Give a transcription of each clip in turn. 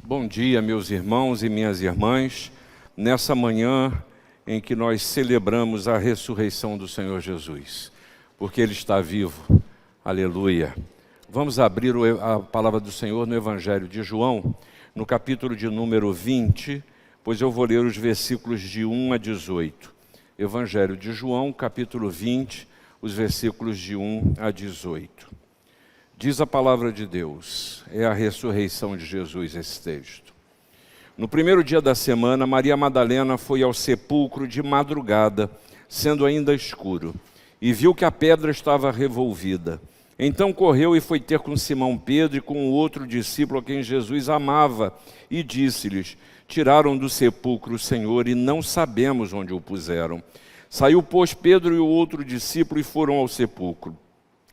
Bom dia, meus irmãos e minhas irmãs, nessa manhã em que nós celebramos a ressurreição do Senhor Jesus, porque Ele está vivo, aleluia. Vamos abrir a palavra do Senhor no Evangelho de João, no capítulo de número 20, pois eu vou ler os versículos de 1 a 18. Evangelho de João, capítulo 20, os versículos de 1 a 18. Diz a palavra de Deus, é a ressurreição de Jesus esse texto. No primeiro dia da semana, Maria Madalena foi ao sepulcro de madrugada, sendo ainda escuro, e viu que a pedra estava revolvida. Então correu e foi ter com Simão Pedro e com o outro discípulo a quem Jesus amava, e disse-lhes: tiraram do sepulcro o Senhor e não sabemos onde o puseram. Saiu, pois, Pedro e o outro discípulo e foram ao sepulcro.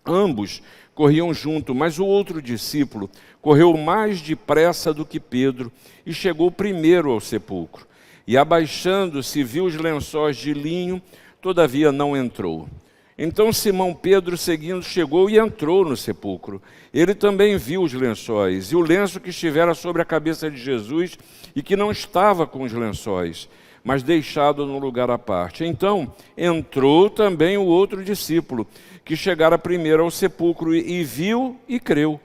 Ambos corriam junto, mas o outro discípulo correu mais depressa do que Pedro e chegou primeiro ao sepulcro. E abaixando-se, viu os lençóis de linho, todavia não entrou. Então Simão Pedro, seguindo, chegou e entrou no sepulcro. Ele também viu os lençóis e o lenço que estivera sobre a cabeça de Jesus e que não estava com os lençóis, mas deixado no lugar à parte. Então entrou também o outro discípulo, que chegara primeiro ao sepulcro e viu e creu,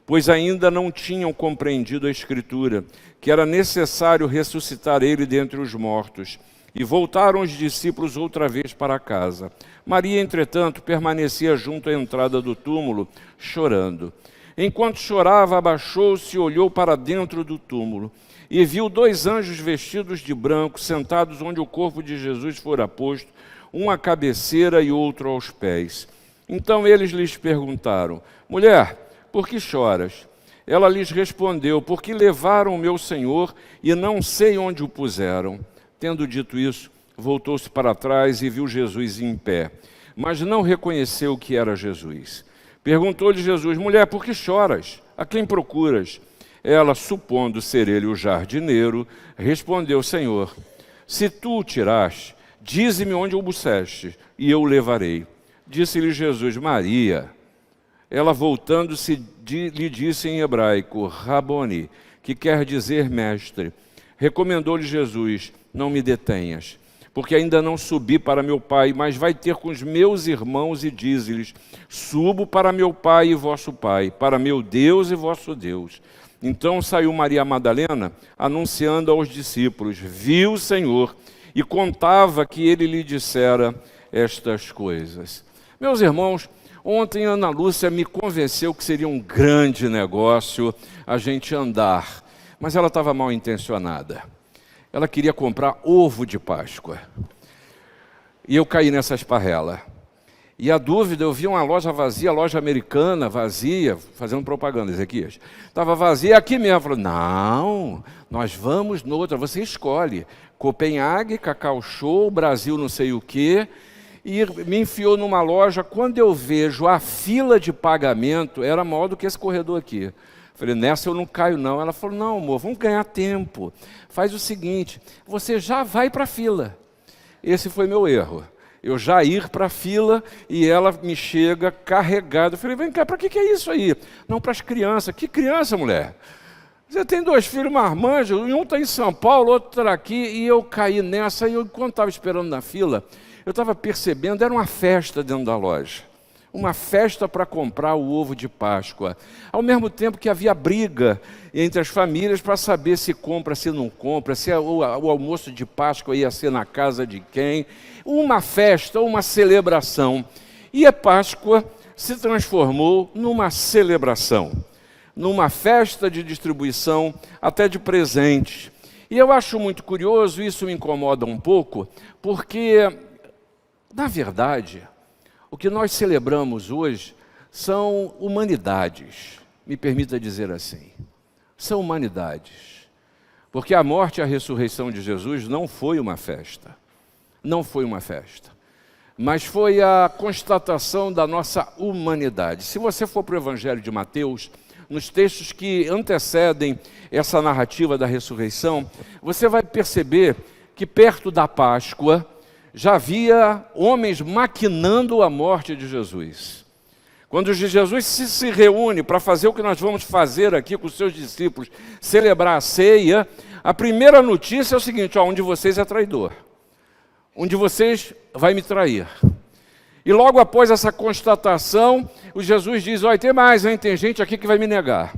pois ainda não tinham compreendido a Escritura, que era necessário ressuscitar ele dentre os mortos. E voltaram os discípulos outra vez para casa. Maria, entretanto, permanecia junto à entrada do túmulo, chorando. Enquanto chorava, abaixou-se e olhou para dentro do túmulo, e viu dois anjos vestidos de branco, sentados onde o corpo de Jesus fora posto, um à cabeceira e outro aos pés. Então eles lhes perguntaram: mulher, por que choras? Ela lhes respondeu: porque levaram o meu Senhor e não sei onde o puseram. Tendo dito isso, voltou-se para trás e viu Jesus em pé, mas não reconheceu que era Jesus. Perguntou-lhe Jesus: mulher, por que choras? A quem procuras? Ela, supondo ser ele o jardineiro, respondeu: Senhor, se tu o tiraste, dize-me onde o puseste, e eu o levarei. Disse-lhe Jesus: Maria. Ela, voltando-se, lhe disse em hebraico: Raboni, que quer dizer mestre. Recomendou-lhe Jesus: não me detenhas, porque ainda não subi para meu Pai, mas vai ter com os meus irmãos e diz-lhes: subo para meu Pai e vosso Pai, para meu Deus e vosso Deus. Então saiu Maria Madalena, anunciando aos discípulos: viu o Senhor e contava que ele lhe dissera estas coisas. Meus irmãos, ontem Ana Lúcia me convenceu que seria um grande negócio a gente andar, mas ela estava mal intencionada. Ela queria comprar ovo de Páscoa. E eu caí nessa esparrela. E a dúvida, eu vi uma loja vazia, loja americana vazia, fazendo propaganda, Ezequias. Estava vazia aqui mesmo. Eu falei: não, nós vamos noutra, você escolhe. Copenhague, Cacau Show, Brasil não sei o quê. E me enfiou numa loja. Quando eu vejo a fila de pagamento, era maior do que esse corredor aqui. Falei: nessa eu não caio não. Ela falou: não, amor, vamos ganhar tempo. Faz o seguinte, você já vai para a fila. Esse foi meu erro. Eu já ir para a fila e ela me chega carregada. Eu falei: vem cá, para que é isso aí? Não, para as crianças. Que criança, mulher? Você tem dois filhos marmanjos, um está em São Paulo, outro está aqui. E eu caí nessa, e eu, enquanto estava esperando na fila, eu estava percebendo, era uma festa dentro da loja. Uma festa para comprar o ovo de Páscoa. Ao mesmo tempo que havia briga entre as famílias para saber se compra, se não compra, se o almoço de Páscoa ia ser na casa de quem. Uma festa, uma celebração. E a Páscoa se transformou numa celebração, numa festa de distribuição até de presentes. E eu acho muito curioso, isso me incomoda um pouco, porque, na verdade, o que nós celebramos hoje são humanidades, me permita dizer assim, são humanidades, porque a morte e a ressurreição de Jesus não foi uma festa, mas foi a constatação da nossa humanidade. Se você for para o Evangelho de Mateus, nos textos que antecedem essa narrativa da ressurreição, você vai perceber que perto da Páscoa já havia homens maquinando a morte de Jesus. Quando Jesus se reúne para fazer o que nós vamos fazer aqui com os seus discípulos, celebrar a ceia, a primeira notícia é o seguinte: ó, um de vocês é traidor. Um de vocês vai me trair. E logo após essa constatação, o Jesus diz: olha, tem mais, hein? Tem gente aqui que vai me negar.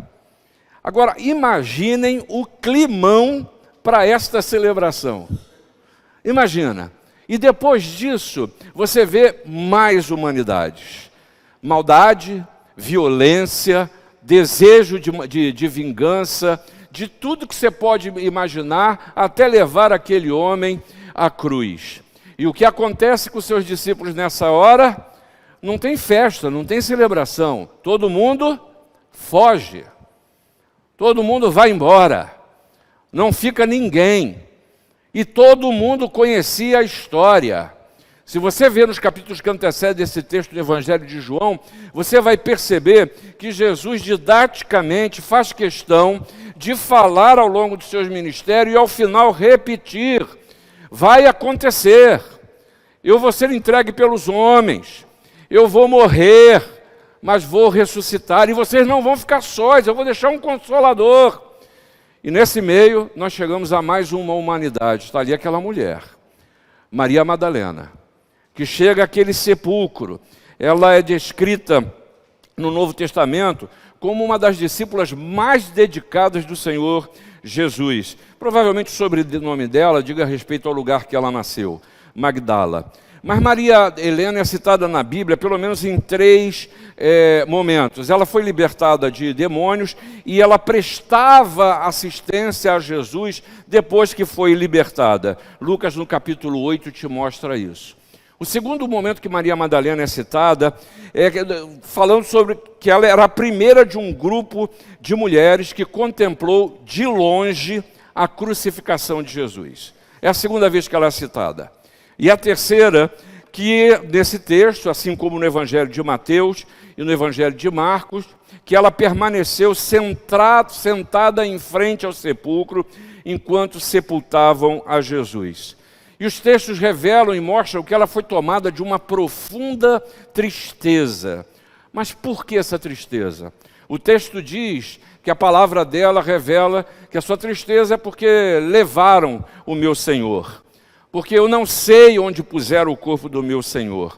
Agora, imaginem o climão para esta celebração. Imagina. E depois disso, você vê mais humanidades. Maldade, violência, desejo de vingança, de tudo que você pode imaginar, até levar aquele homem à cruz. E o que acontece com os seus discípulos nessa hora? Não tem festa, não tem celebração. Todo mundo foge. Todo mundo vai embora. Não fica ninguém. E todo mundo conhecia a história. Se você ver nos capítulos que antecedem esse texto do Evangelho de João, você vai perceber que Jesus didaticamente faz questão de falar ao longo dos seus ministérios e ao final repetir: vai acontecer, eu vou ser entregue pelos homens, eu vou morrer, mas vou ressuscitar, e vocês não vão ficar sós, eu vou deixar um consolador. E nesse meio nós chegamos a mais uma humanidade. Está ali aquela mulher, Maria Madalena, que chega àquele sepulcro. Ela é descrita no Novo Testamento como uma das discípulas mais dedicadas do Senhor Jesus. Provavelmente o sobrenome dela diga respeito ao lugar que ela nasceu, Magdala. Mas Maria Helena é citada na Bíblia pelo menos em 3 momentos. Ela foi libertada de demônios e ela prestava assistência a Jesus depois que foi libertada. Lucas, no capítulo 8, te mostra isso. O segundo momento que Maria Madalena é citada é falando sobre que ela era a primeira de um grupo de mulheres que contemplou de longe a crucificação de Jesus. É a segunda vez que ela é citada. E a terceira, que nesse texto, assim como no Evangelho de Mateus e no Evangelho de Marcos, que ela permaneceu sentada em frente ao sepulcro enquanto sepultavam a Jesus. E os textos revelam e mostram que ela foi tomada de uma profunda tristeza. Mas por que essa tristeza? O texto diz que a palavra dela revela que a sua tristeza é porque levaram o meu Senhor. Porque eu não sei onde puseram o corpo do meu Senhor.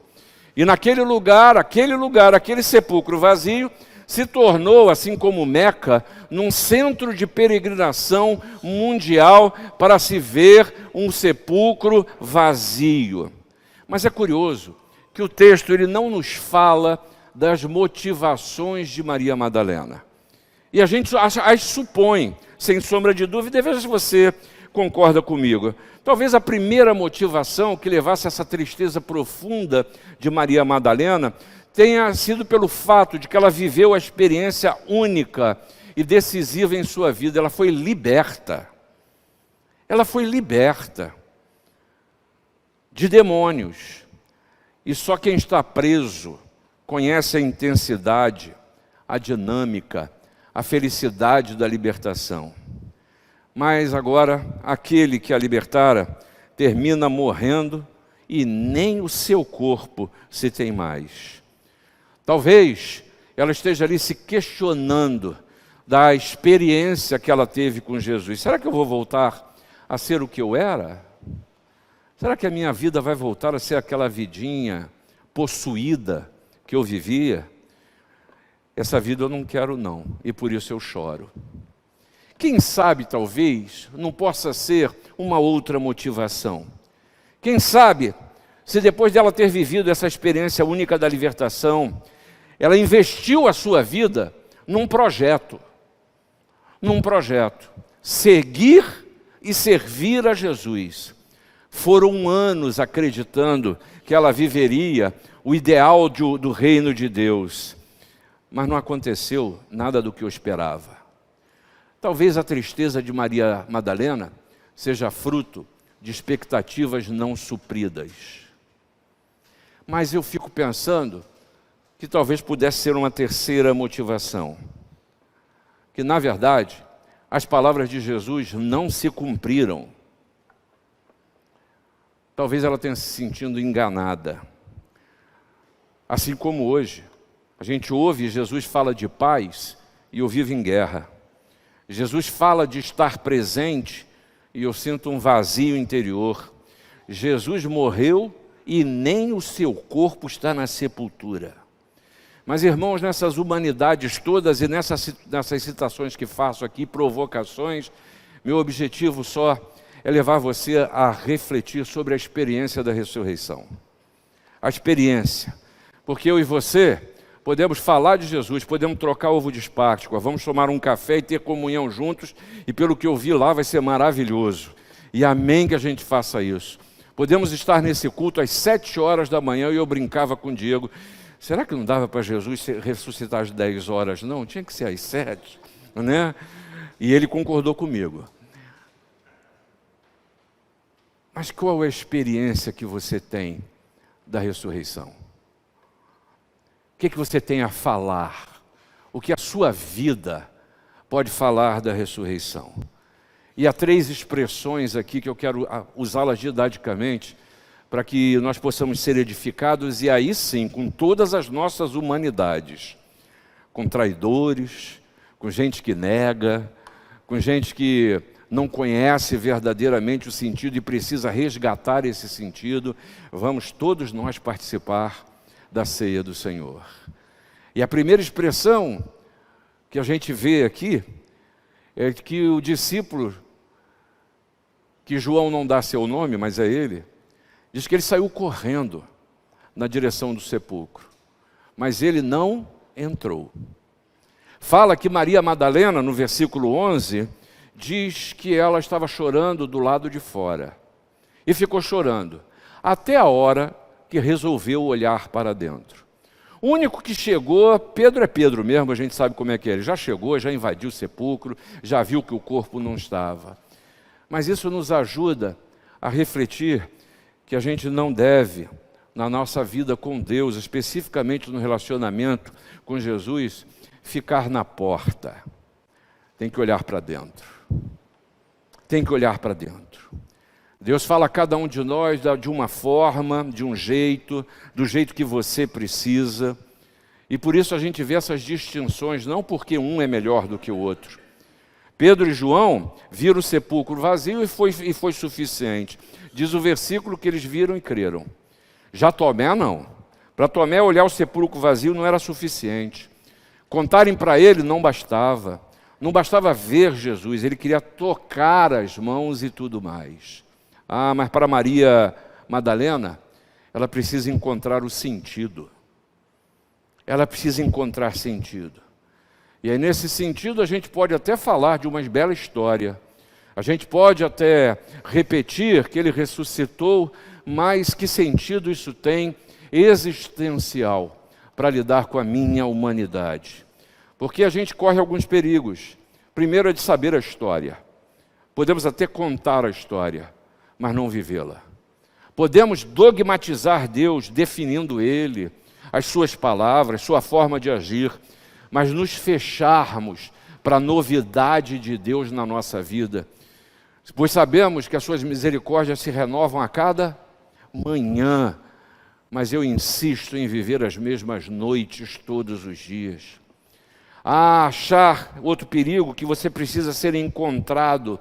E naquele lugar, aquele sepulcro vazio, se tornou, assim como Meca, num centro de peregrinação mundial para se ver um sepulcro vazio. Mas é curioso que o texto ele não nos fala das motivações de Maria Madalena. E a gente as supõe, sem sombra de dúvida, e veja se você concorda comigo. Talvez a primeira motivação que levasse a essa tristeza profunda de Maria Madalena tenha sido pelo fato de que ela viveu a experiência única e decisiva em sua vida. Ela foi liberta. Ela foi liberta de demônios. E só quem está preso conhece a intensidade, a dinâmica, a felicidade da libertação. Mas agora, aquele que a libertara termina morrendo e nem o seu corpo se tem mais. Talvez ela esteja ali se questionando da experiência que ela teve com Jesus. Será que eu vou voltar a ser o que eu era? Será que a minha vida vai voltar a ser aquela vidinha possuída que eu vivia? Essa vida eu não quero não, e por isso eu choro. Quem sabe, talvez, não possa ser uma outra motivação. Quem sabe, se depois dela ter vivido essa experiência única da libertação, ela investiu a sua vida num projeto. Seguir e servir a Jesus. Foram anos acreditando que ela viveria o ideal do reino de Deus. Mas não aconteceu nada do que eu esperava. Talvez a tristeza de Maria Madalena seja fruto de expectativas não supridas. Mas eu fico pensando que talvez pudesse ser uma terceira motivação. Que, na verdade, as palavras de Jesus não se cumpriram. Talvez ela tenha se sentido enganada. Assim como hoje, A gente ouve Jesus fala de paz e eu vivo em guerra. Jesus fala de estar presente e eu sinto um vazio interior. Jesus morreu e nem o seu corpo está na sepultura. Mas, irmãos, nessas humanidades todas e nessas citações que faço aqui, provocações, meu objetivo só é levar você a refletir sobre a experiência da ressurreição. A experiência. Porque eu e você podemos falar de Jesus, podemos trocar ovo de Páscoa, vamos tomar um café e ter comunhão juntos, e pelo que eu vi lá vai ser maravilhoso. E amém que a gente faça isso. Podemos estar nesse culto às 7 horas da manhã e eu brincava com o Diego. Será que não dava para Jesus ressuscitar às 10 horas? Não, tinha que ser às 7, né? E ele concordou comigo. Mas qual é a experiência que você tem da ressurreição? O que você tem a falar? O que a sua vida pode falar da ressurreição? E há 3 expressões aqui que eu quero usá-las didaticamente para que nós possamos ser edificados e aí sim, com todas as nossas humanidades, com traidores, com gente que nega, com gente que não conhece verdadeiramente o sentido e precisa resgatar esse sentido, vamos todos nós participar da ceia do Senhor. E a primeira expressão que a gente vê aqui é que o discípulo, que João não dá seu nome, mas é ele, diz que ele saiu correndo na direção do sepulcro, mas ele não entrou. Fala que Maria Madalena, no versículo 11, diz que ela estava chorando do lado de fora. E ficou chorando, até a hora que resolveu olhar para dentro. O único que chegou, Pedro é Pedro mesmo, a gente sabe como é que é. Ele já chegou, já invadiu o sepulcro, já viu que o corpo não estava. Mas isso nos ajuda a refletir que a gente não deve, na nossa vida com Deus, especificamente no relacionamento com Jesus, ficar na porta. Tem que olhar para dentro. Tem que olhar para dentro. Deus fala a cada um de nós de uma forma, de um jeito, do jeito que você precisa. E por isso a gente vê essas distinções, não porque um é melhor do que o outro. Pedro e João viram o sepulcro vazio e foi suficiente. Diz o versículo que eles viram e creram. Já Tomé não. Para Tomé olhar o sepulcro vazio não era suficiente. Contarem para ele não bastava. Não bastava ver Jesus, ele queria tocar as mãos e tudo mais. Ah, mas para Maria Madalena, ela precisa encontrar o sentido. Ela precisa encontrar sentido. E aí, nesse sentido, a gente pode até falar de uma bela história. A gente pode até repetir que ele ressuscitou, mas que sentido isso tem existencial para lidar com a minha humanidade? Porque a gente corre alguns perigos. Primeiro é de saber a história. Podemos até contar a história, mas não vivê-la. Podemos dogmatizar Deus, definindo Ele, as suas palavras, sua forma de agir, mas nos fecharmos para a novidade de Deus na nossa vida. Pois sabemos que as suas misericórdias se renovam a cada manhã, mas eu insisto em viver as mesmas noites todos os dias. Achar outro perigo, que você precisa ser encontrado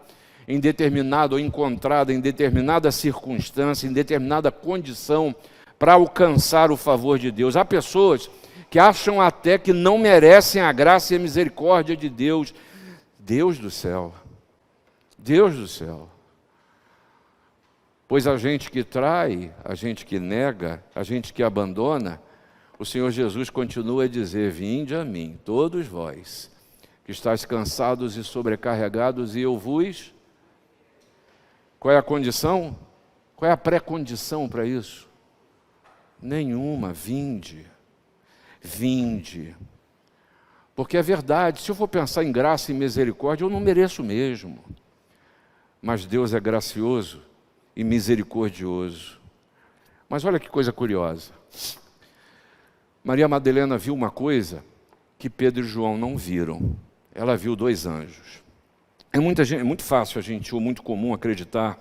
em determinado ou encontrada em determinada circunstância, em determinada condição para alcançar o favor de Deus. Há pessoas que acham até que não merecem a graça e a misericórdia de Deus. Deus do céu, Deus do céu. Pois a gente que trai, a gente que nega, a gente que abandona, o Senhor Jesus continua a dizer: vinde a mim, todos vós, que estáis cansados e sobrecarregados, e eu vos... Qual é a condição? Qual é a pré-condição para isso? Nenhuma. Vinde. Vinde. Porque é verdade, se eu for pensar em graça e misericórdia, eu não mereço mesmo. Mas Deus é gracioso e misericordioso. Mas olha que coisa curiosa. Maria Madalena viu uma coisa que Pedro e João não viram. Ela viu 2 anjos. É muito fácil a gente, ou muito comum, acreditar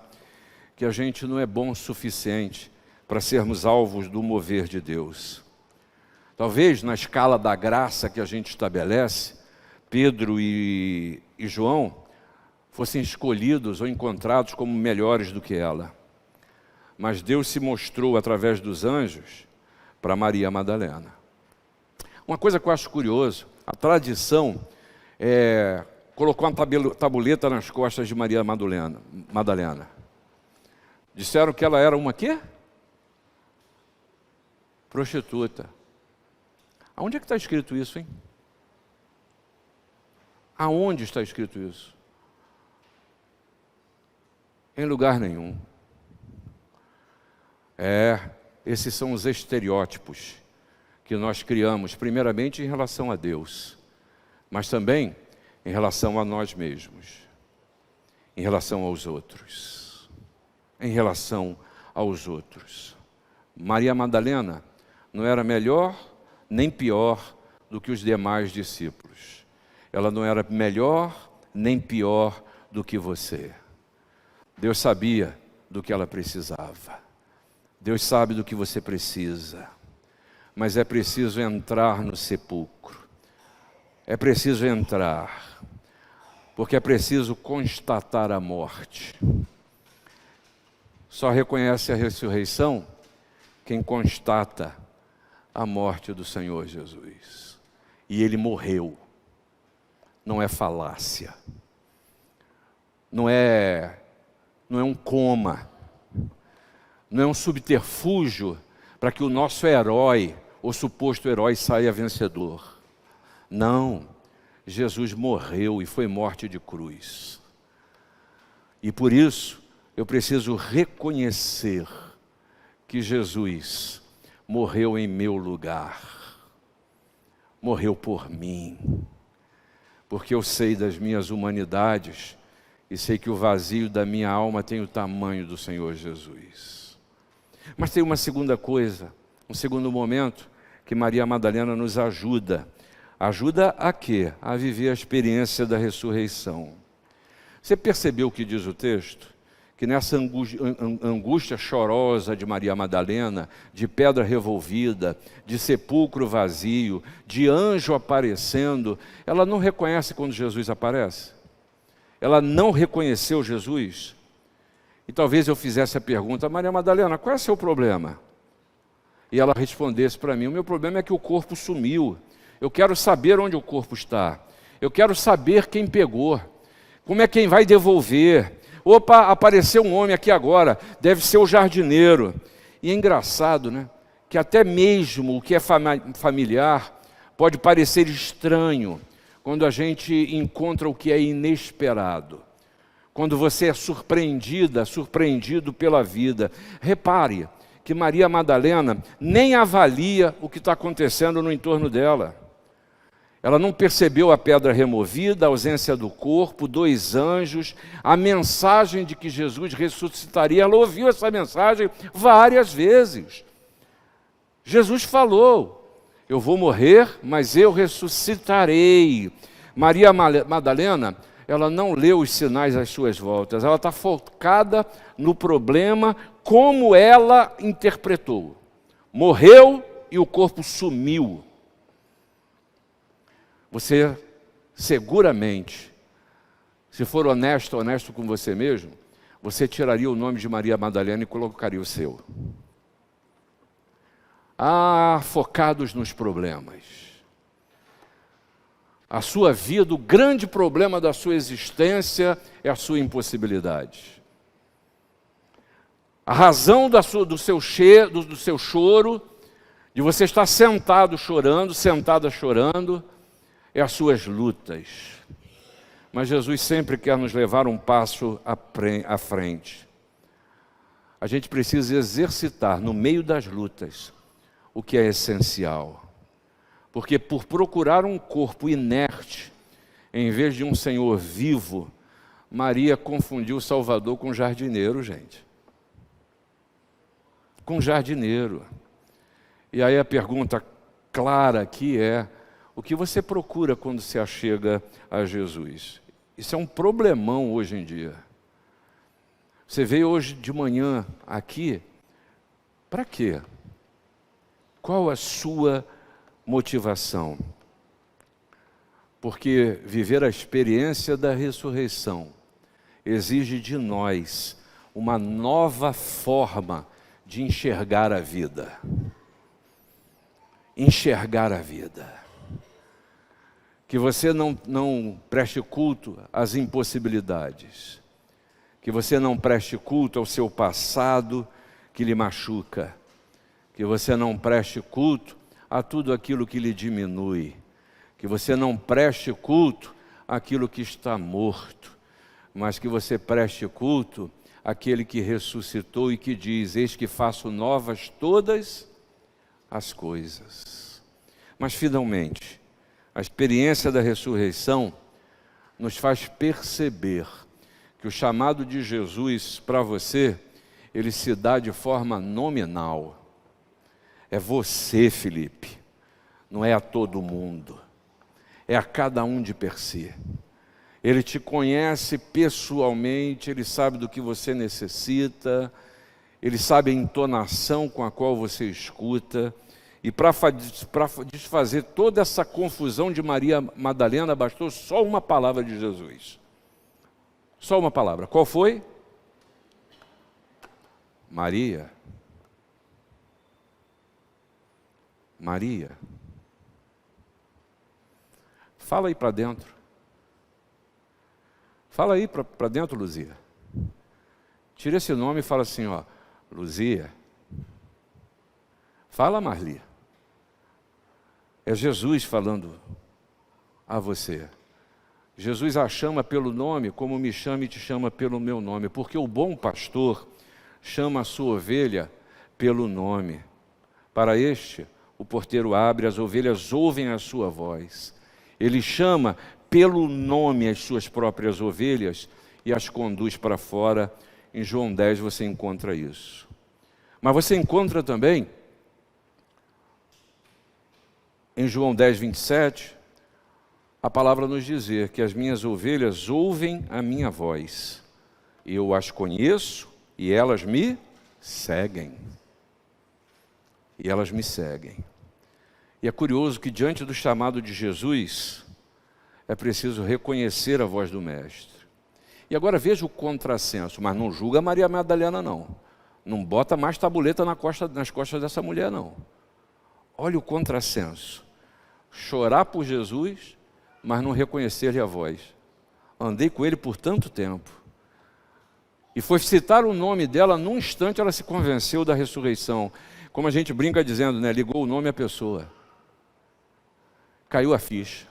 que a gente não é bom o suficiente para sermos alvos do mover de Deus. Talvez na escala da graça que a gente estabelece, Pedro e João fossem escolhidos ou encontrados como melhores do que ela. Mas Deus se mostrou através dos anjos para Maria Madalena. Uma coisa que eu acho curioso, a tradição colocou uma tabuleta nas costas de Maria Madalena. Disseram que ela era uma quê? Prostituta. Aonde é que está escrito isso, hein? Aonde está escrito isso? Em lugar nenhum. Esses são os estereótipos que nós criamos, primeiramente em relação a Deus, mas também em relação a nós mesmos, em relação aos outros. Em relação aos outros. Maria Madalena não era melhor nem pior do que os demais discípulos. Ela não era melhor nem pior do que você. Deus sabia do que ela precisava. Deus sabe do que você precisa. Mas é preciso entrar no sepulcro. É preciso entrar. Porque é preciso constatar a morte. Só reconhece a ressurreição quem constata a morte do Senhor Jesus. E Ele morreu. Não é falácia. Não é um coma. Não é um subterfúgio para que o nosso herói, ou suposto herói, saia vencedor. Não. Jesus morreu e foi morte de cruz. E por isso, eu preciso reconhecer que Jesus morreu em meu lugar. Morreu por mim. Porque eu sei das minhas humanidades e sei que o vazio da minha alma tem o tamanho do Senhor Jesus. Mas tem uma segunda coisa, um segundo momento que Maria Madalena nos ajuda. Ajuda a quê? A viver a experiência da ressurreição. Você percebeu o que diz o texto? Que nessa angústia chorosa de Maria Madalena, de pedra revolvida, de sepulcro vazio, de anjo aparecendo, ela não reconhece quando Jesus aparece? Ela não reconheceu Jesus? E talvez eu fizesse a pergunta: Maria Madalena, qual é o seu problema? E ela respondesse para mim: o meu problema é que o corpo sumiu. Eu quero saber onde o corpo está. Eu quero saber quem pegou. Como é quem vai devolver? Opa, apareceu um homem aqui agora, deve ser o jardineiro. E é engraçado, né? Que até mesmo o que é familiar pode parecer estranho quando a gente encontra o que é inesperado. Quando você é surpreendido pela vida. Repare que Maria Madalena nem avalia o que está acontecendo no entorno dela. Ela não percebeu a pedra removida, a ausência do corpo, 2 anjos, a mensagem de que Jesus ressuscitaria. Ela ouviu essa mensagem várias vezes. Jesus falou: eu vou morrer, mas eu ressuscitarei. Maria Madalena, ela não leu os sinais às suas voltas. Ela está focada no problema como ela interpretou. Morreu e o corpo sumiu. Você seguramente, se for honesto com você mesmo, você tiraria o nome de Maria Madalena e colocaria o seu. Focados nos problemas. A sua vida, o grande problema da sua existência é a sua impossibilidade. A razão do seu choro, de você estar sentada chorando, é as suas lutas. Mas Jesus sempre quer nos levar um passo à frente. A gente precisa exercitar no meio das lutas o que é essencial. Porque por procurar um corpo inerte, em vez de um Senhor vivo, Maria confundiu o Salvador com jardineiro, gente. Com jardineiro. E aí a pergunta clara aqui é: o que você procura quando se achega a Jesus? Isso é um problemão hoje em dia. Você veio hoje de manhã aqui, para quê? Qual a sua motivação. Porque viver a experiência da ressurreição exige de nós uma nova forma de enxergar a vida. Enxergar a vida. Que você não preste culto às impossibilidades. Que você não preste culto ao seu passado que lhe machuca. Que você não preste culto a tudo aquilo que lhe diminui. Que você não preste culto àquilo que está morto. Mas que você preste culto àquele que ressuscitou e que diz: eis que faço novas todas as coisas. Mas finalmente, a experiência da ressurreição nos faz perceber que o chamado de Jesus para você, ele se dá de forma nominal. É você, Felipe, não é a todo mundo, é a cada um de per si. Ele te conhece pessoalmente, ele sabe do que você necessita, ele sabe a entonação com a qual você escuta. E para desfazer toda essa confusão de Maria Madalena, bastou só uma palavra de Jesus. Só uma palavra. Qual foi? Maria. Maria. Fala aí para dentro. Fala aí para dentro, Luzia. Tira esse nome e fala assim, ó, Luzia. Fala, Marli. É Jesus falando a você. Jesus a chama pelo nome, como me chama e te chama pelo meu nome. Porque o bom pastor chama a sua ovelha pelo nome. Para este, o porteiro abre, as ovelhas ouvem a sua voz. Ele chama pelo nome as suas próprias ovelhas e as conduz para fora. Em João 10 você encontra isso. Mas você encontra também, em João 10, 27, a palavra nos dizer que as minhas ovelhas ouvem a minha voz. Eu as conheço e elas me seguem. E elas me seguem. E é curioso que diante do chamado de Jesus, é preciso reconhecer a voz do Mestre. E agora veja o contrassenso, mas não julga Maria Madalena não. Não bota mais tabuleta nas costas dessa mulher não. Olha o contrassenso. Chorar por Jesus, mas não reconhecer-lhe a voz. Andei com ele por tanto tempo. E foi citar o nome dela, num instante ela se convenceu da ressurreição. Como a gente brinca dizendo, né? Ligou o nome à pessoa. Caiu a ficha.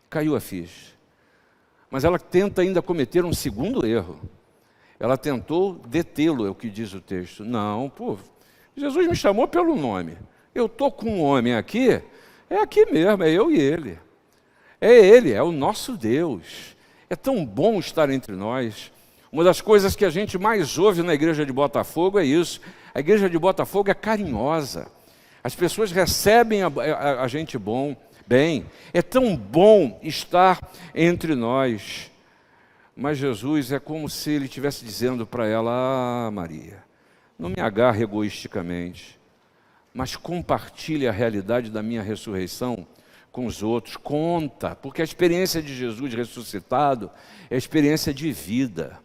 Caiu a ficha. Mas ela tenta ainda cometer um segundo erro. Ela tentou detê-lo, é o que diz o texto. Não, pô, Jesus me chamou pelo nome. Eu estou com um homem aqui, é aqui mesmo, é eu e ele. É ele, é o nosso Deus. É tão bom estar entre nós. Uma das coisas que a gente mais ouve na igreja de Botafogo é isso. A igreja de Botafogo é carinhosa. As pessoas recebem a gente bem. É tão bom estar entre nós. Mas Jesus é como se ele estivesse dizendo para ela: Maria, não me agarre egoisticamente, mas compartilhe a realidade da minha ressurreição com os outros. Conta, porque a experiência de Jesus ressuscitado é a experiência de vida.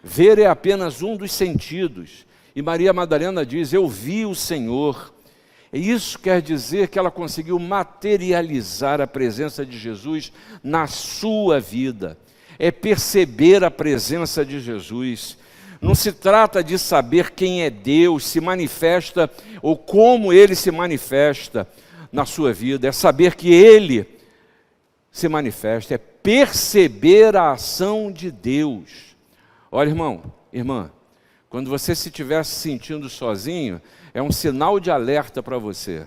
Ver é apenas um dos sentidos. E Maria Madalena diz: eu vi o Senhor. E isso quer dizer que ela conseguiu materializar a presença de Jesus na sua vida. É perceber a presença de Jesus. Não se trata de saber quem é Deus, se manifesta ou como Ele se manifesta na sua vida. É saber que Ele se manifesta, é perceber a ação de Deus. Olha, irmão, irmã, quando você se estiver se sentindo sozinho, é um sinal de alerta para você,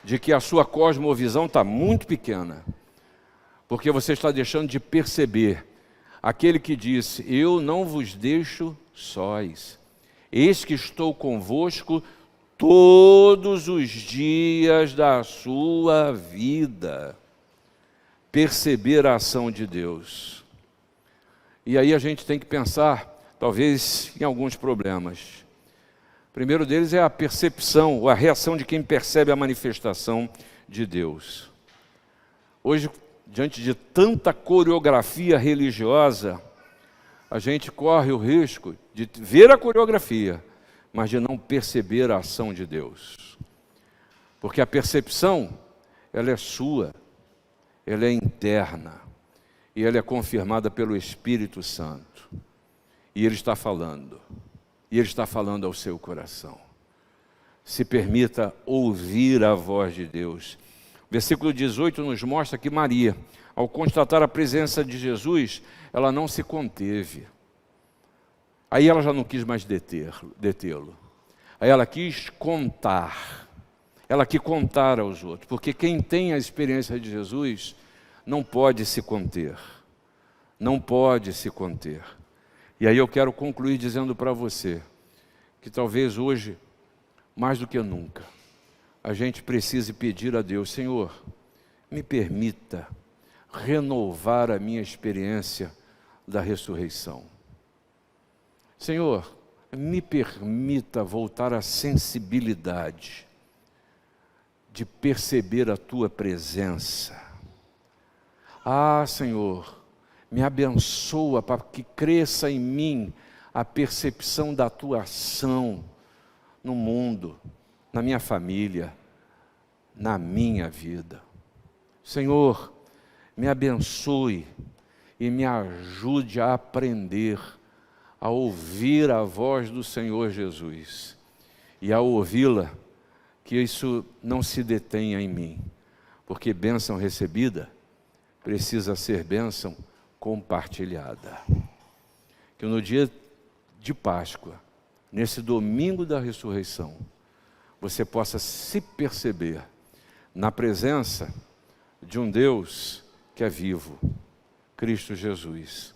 de que a sua cosmovisão está muito pequena, porque você está deixando de perceber aquele que disse: eu não vos deixo sós, eis que estou convosco todos os dias da sua vida. Perceber a ação de Deus. E aí a gente tem que pensar, talvez, em alguns problemas. primeiro deles é a percepção, ou a reação de quem percebe a manifestação de Deus. Hoje, diante de tanta coreografia religiosa, a gente corre o risco de ver a coreografia, mas de não perceber a ação de Deus. Porque a percepção, ela é sua, ela é interna, e ela é confirmada pelo Espírito Santo. E Ele está falando, e Ele está falando ao seu coração. Se permita ouvir a voz de Deus. Versículo 18 nos mostra que Maria, ao constatar a presença de Jesus, ela não se conteve. Aí ela já não quis mais detê-lo. Aí ela quis contar. Ela quis contar aos outros. Porque quem tem a experiência de Jesus não pode se conter. Não pode se conter. E aí eu quero concluir dizendo para você que talvez hoje, mais do que nunca, a gente precise pedir a Deus: Senhor, me permita renovar a minha experiência da ressurreição. Senhor, me permita voltar à sensibilidade de perceber a Tua presença. Ah, Senhor, me abençoa para que cresça em mim a percepção da Tua ação no mundo, na minha família, na minha vida. Senhor, me abençoe e me ajude a aprender a ouvir a voz do Senhor Jesus. E ao ouvi-la, que isso não se detenha em mim, porque bênção recebida precisa ser bênção compartilhada. Que no dia de Páscoa, nesse domingo da ressurreição, você possa se perceber na presença de um Deus que é vivo, Cristo Jesus.